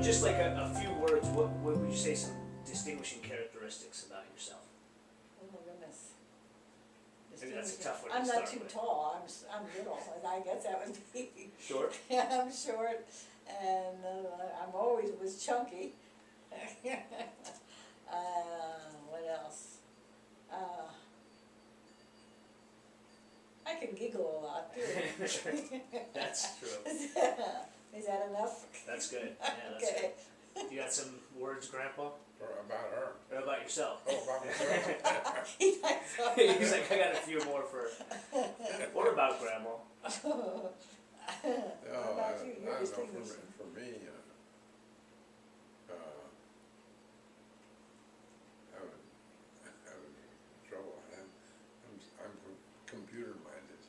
just like a few words, what would you say some distinguishing characteristics about yourself? Oh my goodness. Maybe that's a tough one I'm to not start too with. tall, I'm little, and I guess that would be. Short? I'm short, and I'm always was chunky. What else? I can giggle a lot too. That's true. Is that enough? That's good. Yeah, that's Okay. good. You got some words, Grandpa? Or about her. Or about yourself? Oh, about myself. He's like, so He's like, I got a few more for. What about Grandma? No, What about you? I You're don't know, distinguished. for me, having trouble. I'm computer minded.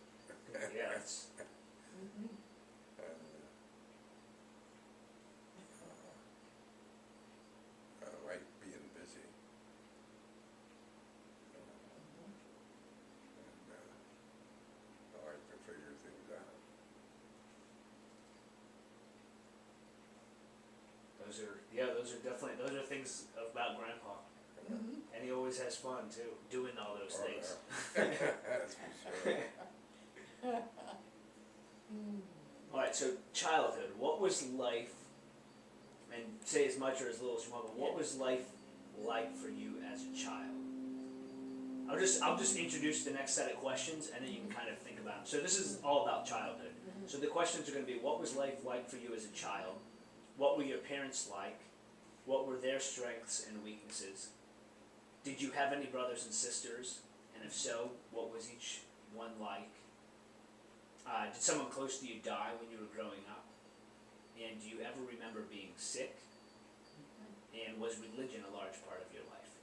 Yeah, that's. Mhm. And, I like being busy. And I like to figure things out. Those are definitely, those are things about Grandpa. Mhm. And he always has fun too, doing all those Oh, things. yeah. That's for sure. Mm. Alright, so childhood, what was life, and say as much or as little as you want, but what Yeah. was life like for you as a child? I'll just introduce the next set of questions and then you can kind of think about them. So this is all about childhood. Mhm. So the questions are going to be, what was life like for you as a child? What were your parents like? What were their strengths and weaknesses? Did you have any brothers and sisters? And if so, what was each one like? Did someone close to you die when you were growing up? And do you ever remember being sick? And was religion a large part of your life?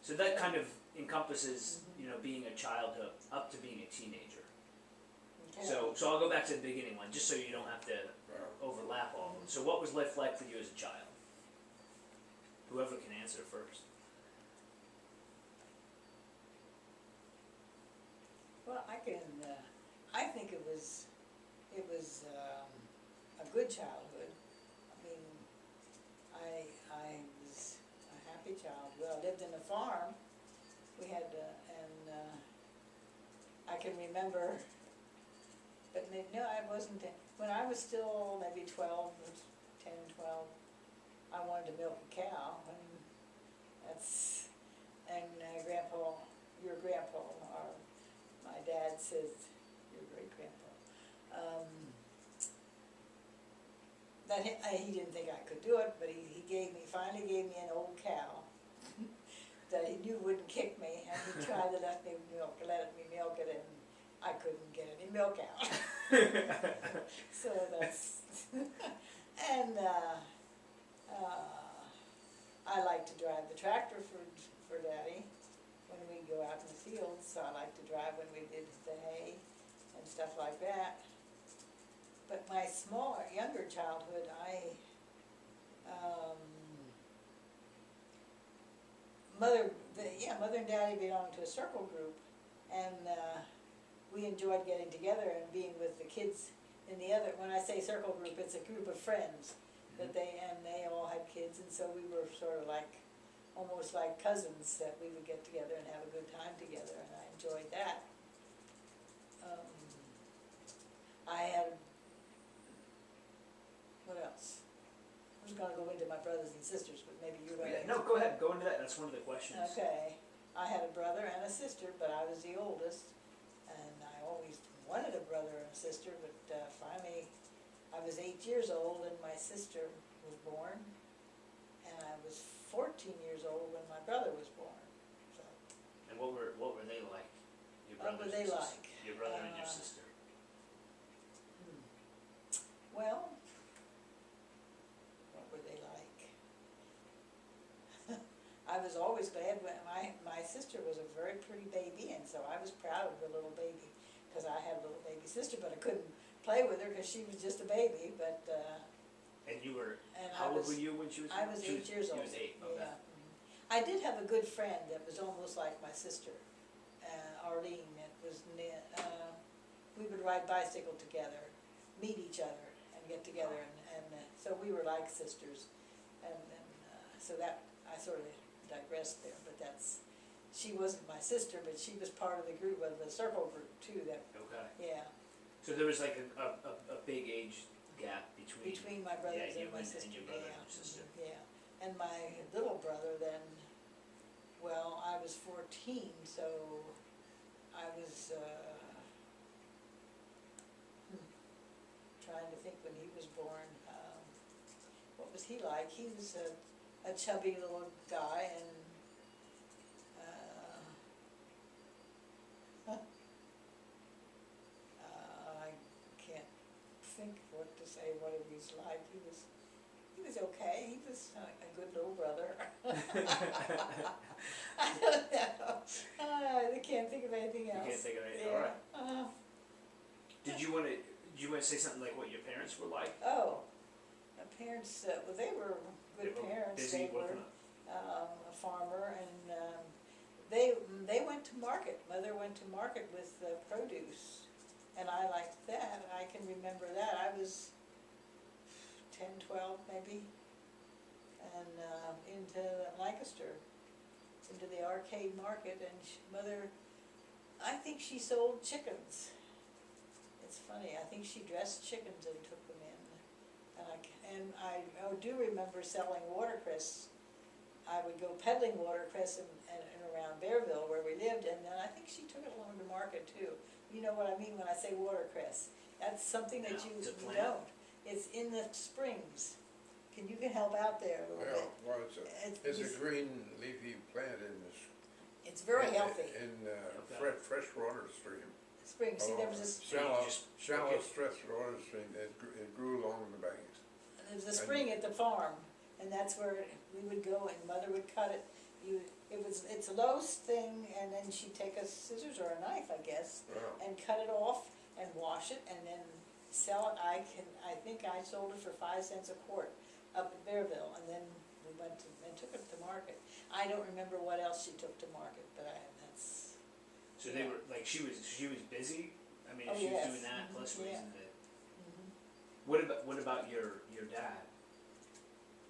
So that kind of encompasses, being a child up to being a teenager. Okay. So I'll go back to the beginning one, just so you don't have to Well, overlap all of them. So what was life like for you as a child? Whoever can answer first. Well, I think it was a good childhood. I mean, I was a happy child. Well, I lived in a farm. We had, I can remember, but no, I wasn't, when I was still maybe 12, 10, 12, I wanted to milk a cow, and Grandpa, your grandpa, or my dad says, your great-grandpa, that he didn't think I could do it, but he finally gave me an old cow that he knew wouldn't kick me, and he tried to let me milk it, and I couldn't get any milk out. So that's, and I like to drive the tractor for Daddy when we go out in the fields, so I like to drive when we did the hay and stuff like that. But my younger childhood, Mother and Daddy belonged to a circle group, and we enjoyed getting together and being with the kids in the other, when I say circle group, it's a group of friends that they all had kids, and so we were sort of like, almost like cousins, that we would get together and have a good time together, and I enjoyed that. I had, what else? I was gonna go into my brothers and sisters, but maybe you're gonna. No, go ahead, go into that, that's one of the questions. Okay, I had a brother and a sister, but I was the oldest, and I always wanted a brother and a sister, but finally, I was 8 years old and my sister was born, and I was 14 years old when my brother was born, so. And what were they like? Your What were brothers they and like? Your brother and your sister. Well, what were they like? I was always glad when my sister was a very pretty baby, and so I was proud of the little baby, because I had a little baby sister, but I couldn't play with her because she was just a baby, but, And you were, and how old were you when she was? I was 8 years old. You was 8, okay. Yeah. I did have a good friend that was almost like my sister, Arlene. It was, we would ride bicycle together, meet each other, and get together and so we were like sisters, and so that, I sort of digressed there, but that's, she wasn't my sister, but she was part of the group, of the circle group too, that, Okay. yeah, So there was like a big age gap between my brothers you and my and sister, your brother yeah. and your sister. Yeah, and my little brother then, well, I was 14, so I was, trying to think when he was born, what was he like? He was a chubby little guy, and, I can't think what to say, what he was like. He was okay, he was a good little brother. I don't know, I can't think of anything else. You can't think of anything, Yeah. alright. Did you wanna say something like what your parents were like? Oh, my parents, well, they were They good were parents. busy They were working on. a farmer, and they went to market. Mother went to market with produce, and I liked that. I can remember that. I was 10, 12 maybe, and into Lancaster, into the arcade market, and Mother, I think she sold chickens. It's funny, I think she dressed chickens and took them in. And I do remember selling watercress. I would go peddling watercress and around Bearville where we lived, and then I think she took it along to market too. You know what I mean when I say watercress? That's something that Yeah, you it's a plant. don't. It's in the springs. You can help out there a little Yeah, bit. well, it's a green leafy plant in this. It's very healthy. In Okay. fresh water stream. Spring, see, there was this, Shallow, just- shallow okay. stretch water stream, it grew along the banks. there was a spring at the farm, and that's where we would go, and Mother would cut it. It's a low thing, and then she'd take a scissors or a knife, I guess, Wow. and cut it off and wash it and then sell it. I think I sold it for 5 cents a quart up at Bearville, and then we went to, and took it to market. I don't remember what else she took to market, but that's, So they were, like, she was busy? I mean, Oh, if she was yes. doing that, plus Yeah. raising the, mhm. what about your dad?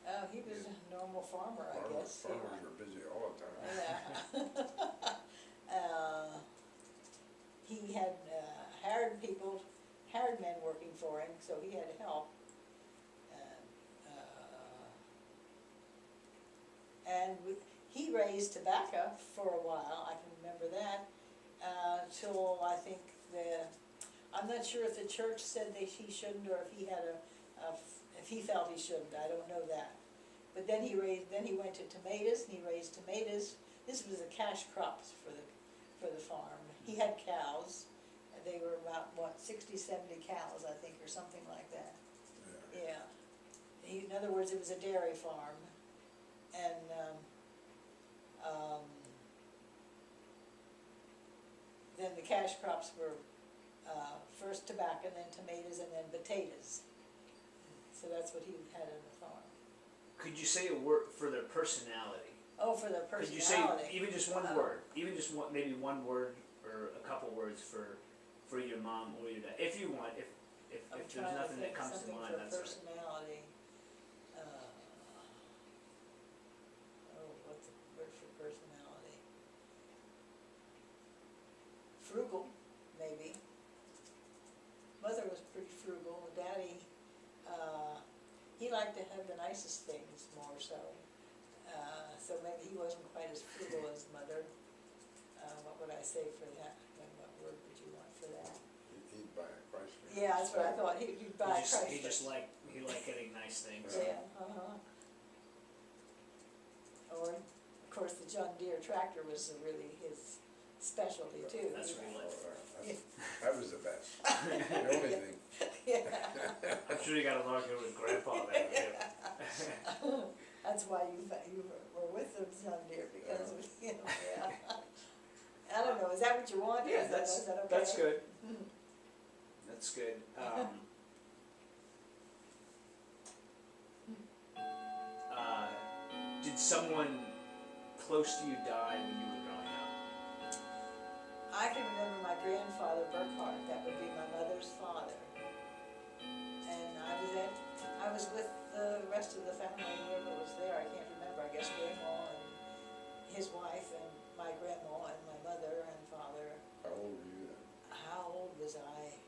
Oh, he was a normal farmer, I guess. yeah. Farmers were busy all the time. Yeah. He had hired men working for him, so he had help. And he raised tobacco for a while, I can remember that, till I think I'm not sure if the church said that he shouldn't, or if he had if he felt he shouldn't, I don't know that. But then he went to tomatoes, and he raised tomatoes. This was the cash crops for the farm. He had cows, and they were about, 60, 70 cows, I think, or something like that. Yeah. Yeah. In other words, it was a dairy farm. And, then the cash crops were, first tobacco, then tomatoes, and then potatoes. So that's what he had in the farm. Could you say a word for their personality? Oh, for their Could you personality. say even just one word, even just one, maybe one word or a couple words for your mom or your dad, if you want, if I'm there's trying nothing that think comes to something mind, for that's right. personality. What's the word for personality? Frugal, maybe. Mother was pretty frugal. Daddy, he liked to have the nicest things more so. So maybe he wasn't quite as frugal as Mother. What would I say for that? What word would you want for that? He'd buy a Chrysler. Yeah, that's what I thought. He'd buy a Chrysler. He liked getting nice things. Yeah, Or, of course, the John Deere tractor was really his specialty too. That's what he liked. That was the best. The only thing. Yeah, I'm sure you got along good with Grandpa there, too. that's why you were with the John Deere, because, yeah. I don't know, is that what you want? Yeah, Is that okay? that's good. That's good. Did someone close to you die when you were growing up? I can remember my grandfather Burkhart, that would be my mother's father. And I I was with the rest of the family, whoever was there, I can't remember, I guess Grandma and his wife and my grandma and my mother and father. How old were you then? How old was I?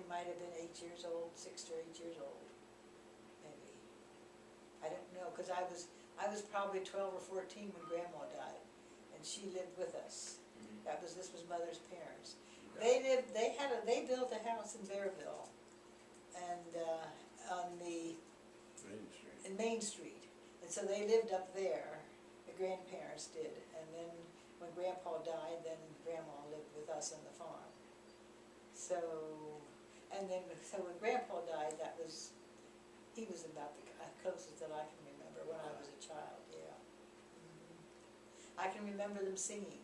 Might have been 8 years old, 6 to 8 years old, maybe. I don't know, cause I was probably 12 or 14 when Grandma died, and she lived with us. This was Mother's parents. Okay. They built a house in Bearville, and, in Main Street, and so they lived up there, the grandparents did, and then when Grandpa died, then Grandma lived with us on the farm. So when Grandpa died, he was about the closest that I can remember when I was a child, yeah. I can remember them singing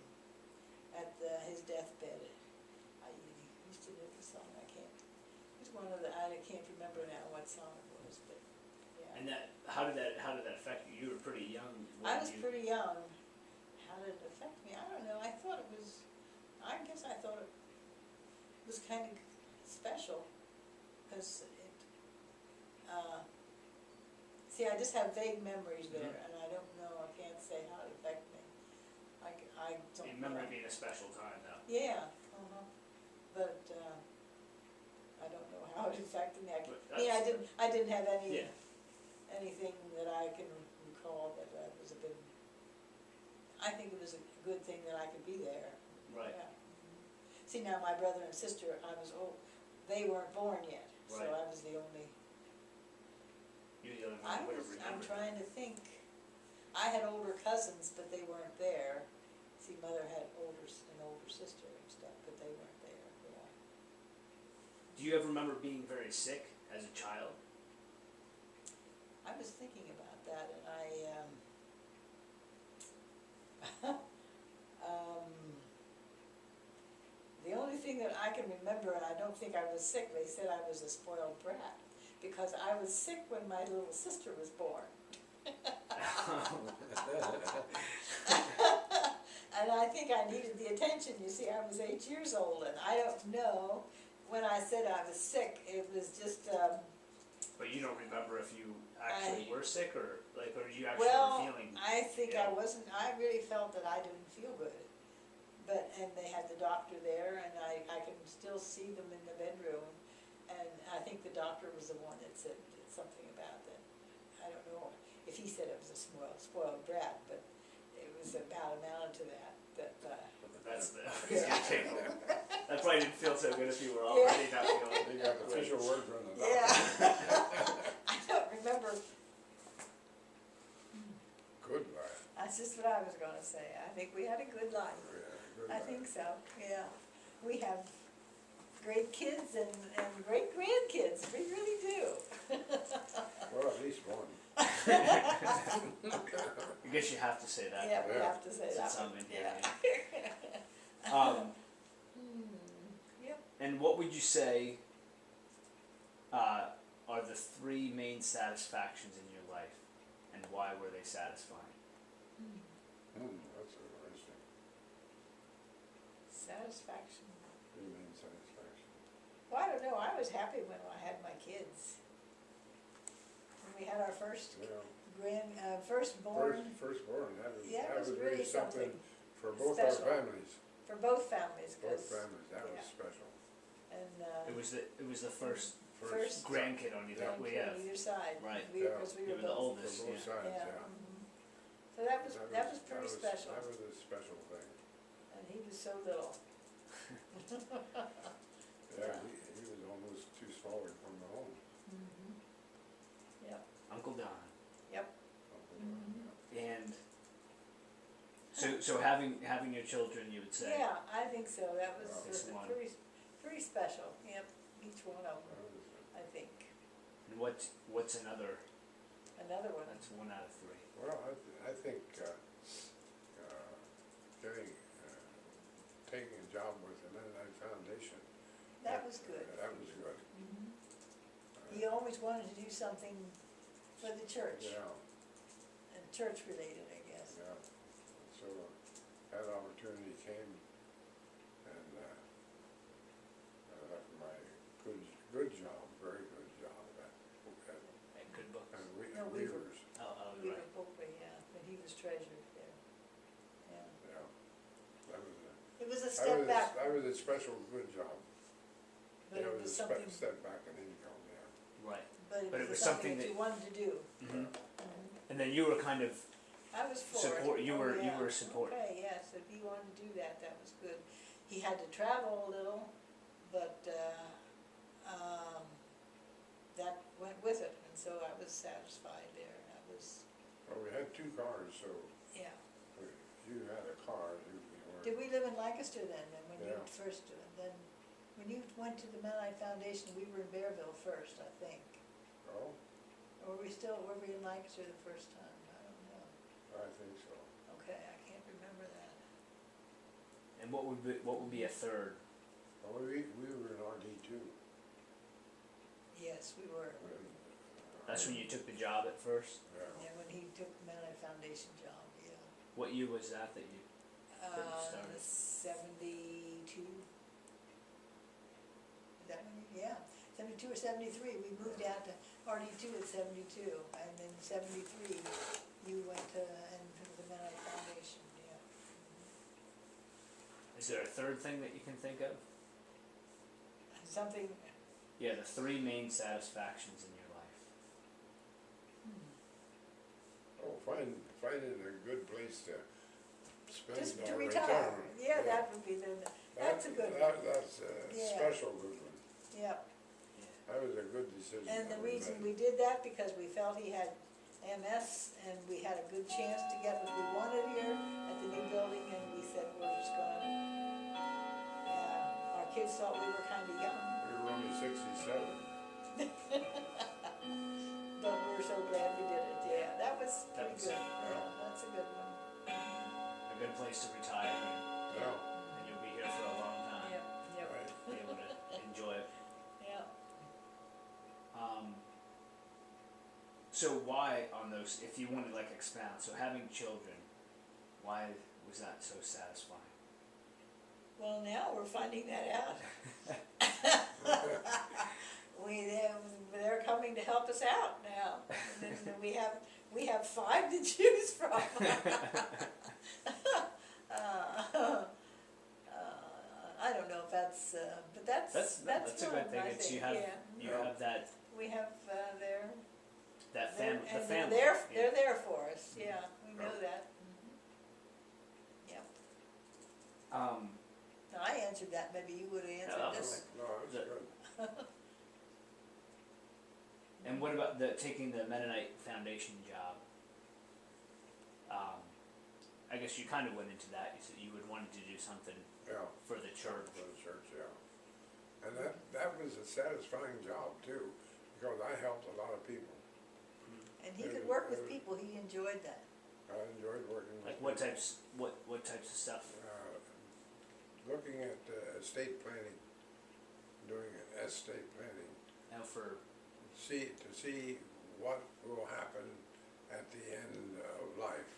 at his deathbed. I used to know the song, I can't remember now what song it was, but, yeah. And how did that affect you? You were pretty young. I was pretty young. How did it affect me? I don't know, I guess I thought it was kind of special, because see, I just have vague memories there, and I don't know, I can't say how it affected me. I don't You remember know. it being a special time, though. Yeah, but, I don't know how it affected me. I didn't have anything that I can recall that was a big, I think it was a good thing that I could be there. Right. Yeah. See, now my brother and sister, I was old, they weren't born yet, so Right. I was the only, You're the only one who would have I'm remembered. trying to think. I had older cousins, but they weren't there. See, Mother had an older sister and stuff, but they weren't there, yeah. Do you ever remember being very sick as a child? I was thinking about that, and the only thing that I can remember, and I don't think I was sick, they said I was a spoiled brat, because I was sick when my little sister was born. And I think I needed the attention, you see, I was 8 years old, and I don't know, when I said I was sick, it was just, But you don't remember if you actually were sick, or you actually well, were feeling? I think ill? I wasn't, I really felt that I didn't feel good. And they had the doctor there, and I can still see them in the bedroom, and I think the doctor was the one that said something about that. I don't know if he said it was a spoiled brat, but it was about amounted to that, That's the. Yeah. That probably didn't feel so good if you were Yeah. already not feeling. You got the official word from the doctor. Yeah. I don't remember, Good life. that's just what I was gonna say, I think we had a good life. Yeah, good I life. think so, yeah. We have great kids and great grandkids, we really do. Well, at least one. I guess you have to say that. Yeah, we Yeah. have to say Since that I'm one, in here, yeah. Yep. And what would you say are the 3 main satisfactions in your life, and why were they satisfying? That's interesting. Satisfaction. What do you mean satisfaction? Well, I don't know, I was happy when I had my kids. When we had our first You know, firstborn, firstborn, that Yeah, it was was really something something for both our special. families. for both families, Both 'cause, families, that was yeah. special. and, It was the first First grandkid on either. grandkid We have. on either side. Right. We, Yeah. 'cause we You were were the both, oldest. For both Yeah. sides, yeah. yeah. So that was pretty special, That was a special thing. and he was so little. Yeah, he was almost too small to come home. Yep, Uncle Don. yep. And so having your children, you would say. Yeah, I think so, that was Well, it's one. pretty special, yep, each one of That them, was, I think. And what's another? Another one, That's 1 out of 3. well, I think, taking a job with the Mennonite Foundation. that was good. That was good. He always wanted to do something for the church, Yeah, and church related, I guess. yeah. So that opportunity came, and I left my good job, very good job step back, I was a special good job. but Yeah, it was something, step back in income, yeah. Right. but but it was something that you wanted to do. Mm-hmm. Mhm. And then you were kind of I was for it. support. You Oh, were yeah. support. Okay, yes, if he wanted to do that, that was good. He had to travel a little, but, that went with it, and so I was satisfied there, and I was, Well, we had 2 cars, so yeah. if you had a car, you were. Did we live in Lancaster then, and when you Yeah. first, then, when you went to the Mennonite Foundation, we were in Bearville first, I think. Oh, Or were we in Lancaster the first time? I don't know. I think so. Okay, I can't remember that. And what would be a third? Well, we were in RD too. Yes, we were. That's when you took the job at first. Yeah. Yeah, when he took the Mennonite Foundation job, yeah. What year was that you? started? 72. Is that when you, yeah, 72 or 73, we moved out to RD2 at 72, and then 73, you went to, and to the Mennonite Foundation, yeah. Is there a third thing that you can think of? And something, Yeah, the 3 main satisfactions in your life. Oh, finding a good place to spend just to our retire, retirement. yeah, that would be the, that's a good one, That's a Yeah. special good one. yeah. That was a good decision. And the that we reason made. we did that, because we felt he had MS, and we had a good chance to get what we wanted here at the new building, and we said, we're just gonna, yeah, our kids thought we were kinda young, We were only 67. but we were so glad we did it, yeah, that was That pretty was good, it, yeah, that's a good one. A good place to retire, Yeah, and you'll be here for a long time. Yep, yep, right. Be able to enjoy it. yep. So why on those, if you want to like expound, so having children, why was that so satisfying? Well, now we're finding that out. They're coming to help us out now, and then we have 5 to choose from. I don't know if that's, but that's a fun, good thing. I It's think, you have yeah. you have that We have, that they're, family, the and family. they're there for us, yeah, we know Yeah. that. Yeah, now I answered that, maybe you would've answered No, this. No, it's The- good. And what about taking the Mennonite Foundation job? I guess you kind of went into that. You said you would wanted to do something Yeah, for the church. for the church, yeah. And that was a satisfying job too, because I helped a lot of people. And he could work with people, he enjoyed that. I enjoyed working with Like what people. types of stuff? Looking at estate planning, doing estate planning, Now for to see what will happen at the end of life.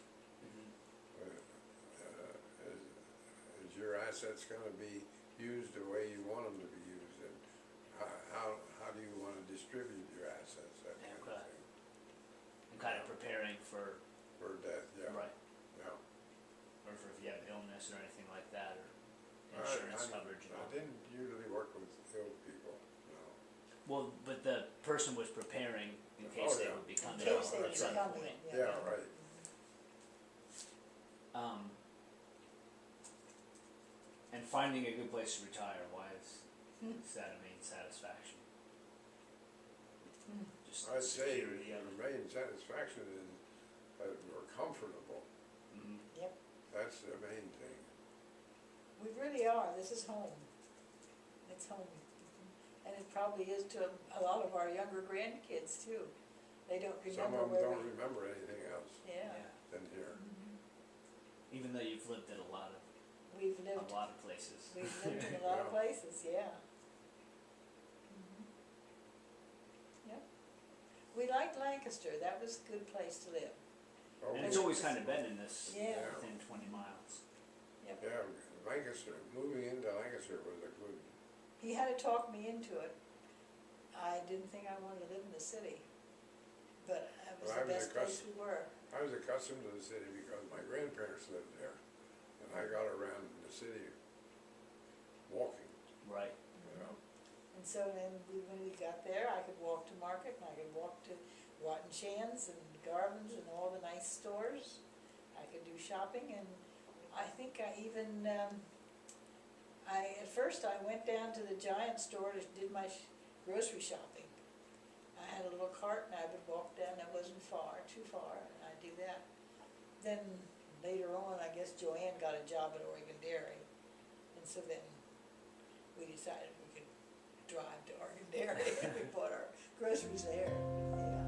Is your assets gonna be used the way you want them to be used, and how do you wanna distribute your assets, that kind of Okay. thing, and kind of preparing for for death, yeah, right, yeah. or for if you have illness or anything like that, or I- insurance I- coverage and I all. didn't usually work with ill people, no. Well, but the person was preparing in case Oh, they yeah. would become In ill case they at were some coming, point. yeah. Yeah, right. And finding a good place to retire, why Hmm. is that a main satisfaction? Hmm. Just I'd say security the of it. main satisfaction is that we're comfortable, Mhm. Yep, that's the main thing. we really are, this is home. It's home. And it probably is to a lot of our younger grandkids too. They don't Some remember of them where don't we, remember anything else yeah. than here. Mhm. Even though you've lived in a lot We've lived, of places. we've lived in a lot of Yeah. places, yeah. Mhm. Yep. We liked Lancaster, that was a good place to live. Oh, And it's always kind of been in this Yeah. within 20 miles. Yep. Yeah, Lancaster, moving into Lancaster was a good, He had to talk me into it. I didn't think I wanted to live in the city, but it was Well, I the was best place accustomed- we were. I was accustomed to the city because my grandparents lived there, and I got around the city so then when we got there, I could walk to market, and I could walk to Rotten Chan's and Garvin's and all the nice stores. I could do shopping, and I think I even, at first I went down to the Giant store to did my grocery shopping. I had a little cart and I would walk down, that wasn't far, too far, and I'd do that. Then later on, I guess Joanne got a job at Oregon Dairy, and so then we decided we could drive to Oregon Dairy and we bought our groceries there, yeah.